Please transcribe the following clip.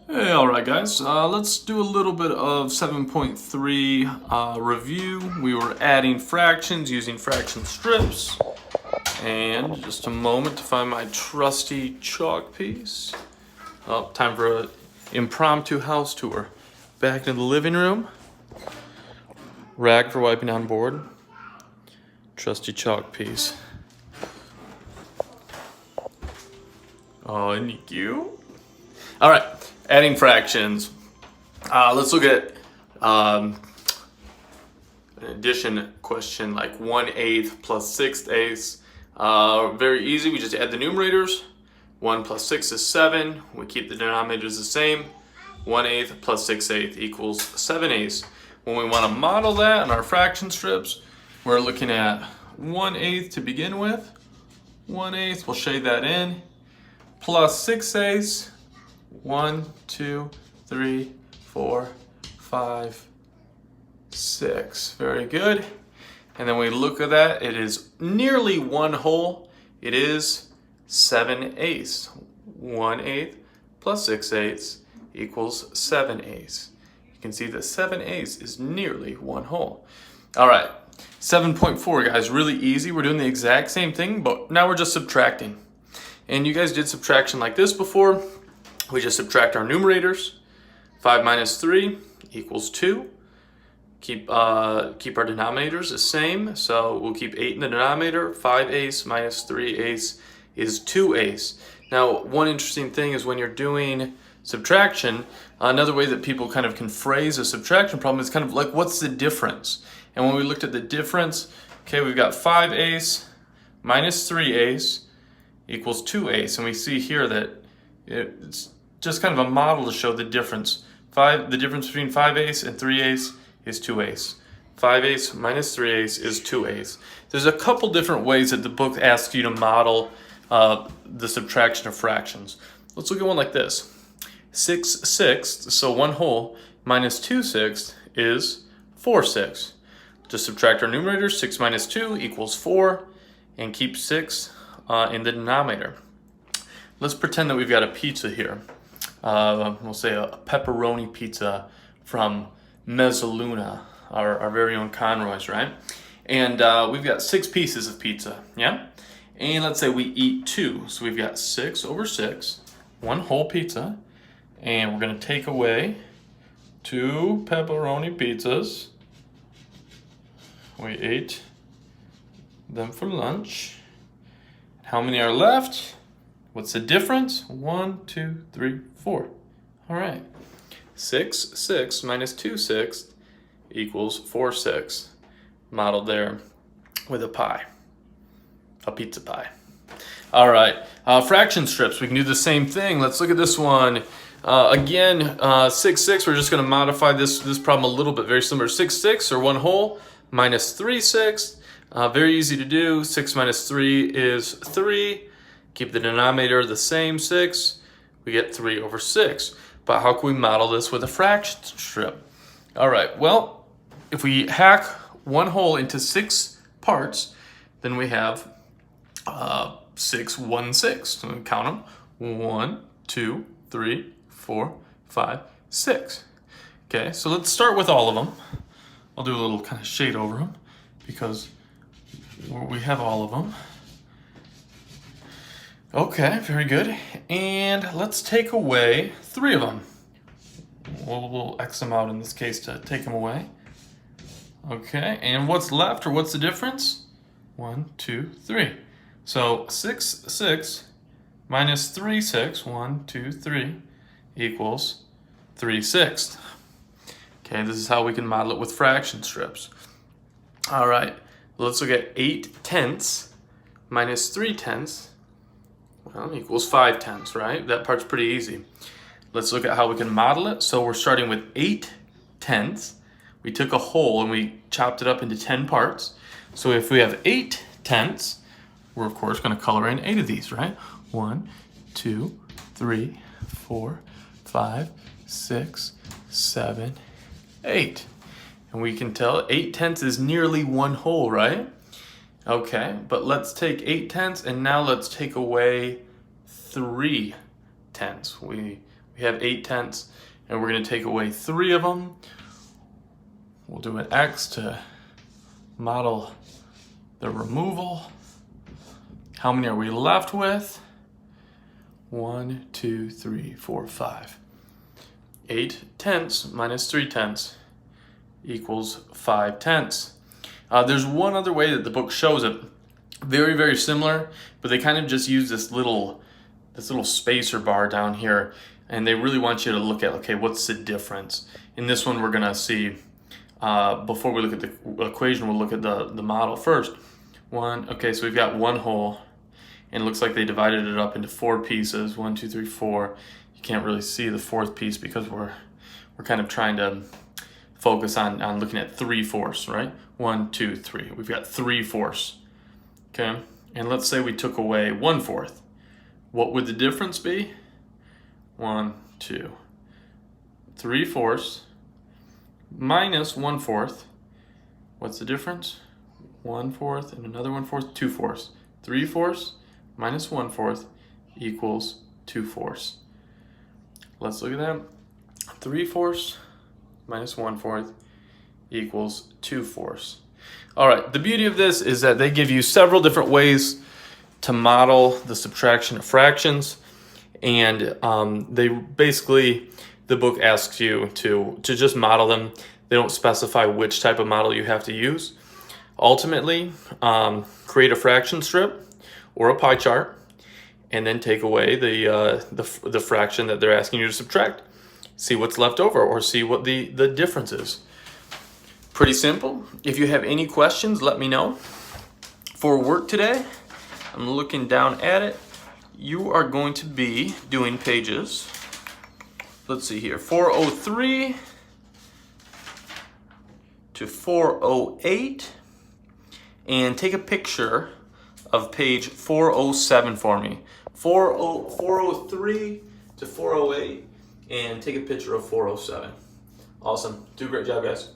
Hey, all right, guys. Let's do a little bit of 7.3 review. We were adding fractions using fraction strips. And just a moment to find my trusty chalk piece. Oh, time for an impromptu house tour. Back into the living room. Rag for wiping on board. Trusty chalk piece. Oh, isn't he cute? All right, adding fractions. Let's look at an addition question like 1/8 plus 6/8. Very easy, we just add the numerators. 1 plus 6 is 7. We keep the denominators the same. 1/8 plus 6/8 equals 7/8. When we want to model that in our fraction strips, we're looking at 1/8 to begin with. 1/8, we'll shade that in. Plus 6/8. 1, 2, 3, 4, 5, 6. Very good. And then we look at that. It is nearly 1 whole. It is 7/8. 1/8 plus 6/8 equals 7/8. You can see that 7/8 is nearly 1 whole. All right, 7.4, guys, really easy. We're doing the exact same thing, but now we're just subtracting. And you guys did subtraction like this before. We just subtract our numerators. 5 minus 3 equals 2. Keep our denominators the same. So we'll keep 8 in the denominator. 5/8 minus 3/8 is 2/8. Now, one interesting thing is when you're doing subtraction, another way that people kind of can phrase a subtraction problem is kind of like, what's the difference? And when we looked at the difference, okay, we've got 5/8 minus 3/8 equals 2/8. And we see here that it's just kind of a model to show the difference. The difference between 5/8 and 3/8 is 2/8. 5/8 minus 3/8 is 2/8. There's a couple different ways that the book asks you to model the subtraction of fractions. Let's look at one like this. 6/6, so 1 whole, minus 2/6 is 4/6. Just subtract our numerators. 6 minus 2 equals 4, and keep 6 in the denominator. Let's pretend that we've got a pizza here. We'll say a pepperoni pizza from Mezzaluna, our very own Conroy's, right? And we've got 6 pieces of pizza, yeah? And let's say we eat 2. So we've got 6/6, 1 whole pizza, and we're gonna take away 2 pepperoni pizzas. We ate them for lunch. How many are left? What's the difference? 1, 2, 3, 4. All right. 6/6 minus 2/6 equals 4/6. Modeled there with a pie, a pizza pie. All right. Fraction strips. We can do the same thing. Let's look at this one. Again, 6/6. We're just going to modify this problem a little bit. Very similar. 6/6 or 1 whole minus 3/6. Very easy to do. 6 minus 3 is 3. Keep the denominator the same, 6. We get 3/6. But how can we model this with a fraction strip? All right, well, if we hack 1 whole into 6 parts, then we have 6 1/6. So we count them. 1, 2, 3, 4, 5, 6. Okay, so let's start with all of them. I'll do a little kind of shade over them because we have all of them. Okay, very good. And let's take away 3 of them. We'll X them out in this case to take them away. Okay, and what's left, or what's the difference? 1, 2, 3. So 6/6 minus 3/6, 1, 2, 3, equals 3/6. Okay, this is how we can model it with fraction strips. All right, let's look at 8/10 minus 3/10. Well, equals 5/10, right? That part's pretty easy. Let's look at how we can model it. So we're starting with 8/10. We took a whole and we chopped it up into 10 parts. So if we have 8/10, we're of course going to color in 8 of these, right? 1, 2, 3, 4, 5, 6, 7, 8. And we can tell 8/10 is nearly 1 whole, right? Okay, but let's take 8/10 and now let's take away 3/10. We We have 8/10, and we're going to take away 3 of them. We'll do an X to model the removal. How many are we left with? 1, 2, 3, 4, 5. 8/10 minus 3/10 equals 5/10. There's one other way that the book shows it. Very, very similar, but they kind of just use this little spacer bar down here, and they really want you to look at, okay, what's the difference? In this one, we're gonna see, before we look at the equation, we'll look at the model first. Okay, so we've got one hole, and it looks like they divided it up into 4 pieces. 1, 2, 3, 4. You can't really see the 4th piece because we're kind of trying to focus on looking at 3/4, right? 1, 2, 3. We've got 3/4. Okay, and let's say we took away 1/4. What would the difference be? 1, 2. 3/4 minus 1/4. What's the difference? 1/4 and another 1/4, 2/4. 3/4 minus 1/4 equals 2/4. Let's look at that. 3/4 minus 1/4 equals 2/4. All right, the beauty of this is that they give you several different ways to model the subtraction of fractions, and the book asks you to just model them. They don't specify which type of model you have to use. Ultimately, create a fraction strip or a pie chart, and then take away the fraction that they're asking you to subtract. See what's left over, or see what the difference is. Pretty simple. If you have any questions, let me know. For work today, I'm looking down at it. You are going to be doing pages, let's see here, 403 to 408, and take a picture of page 407 for me. 403 to 408, and take a picture of 407. Awesome. Do a great job, guys.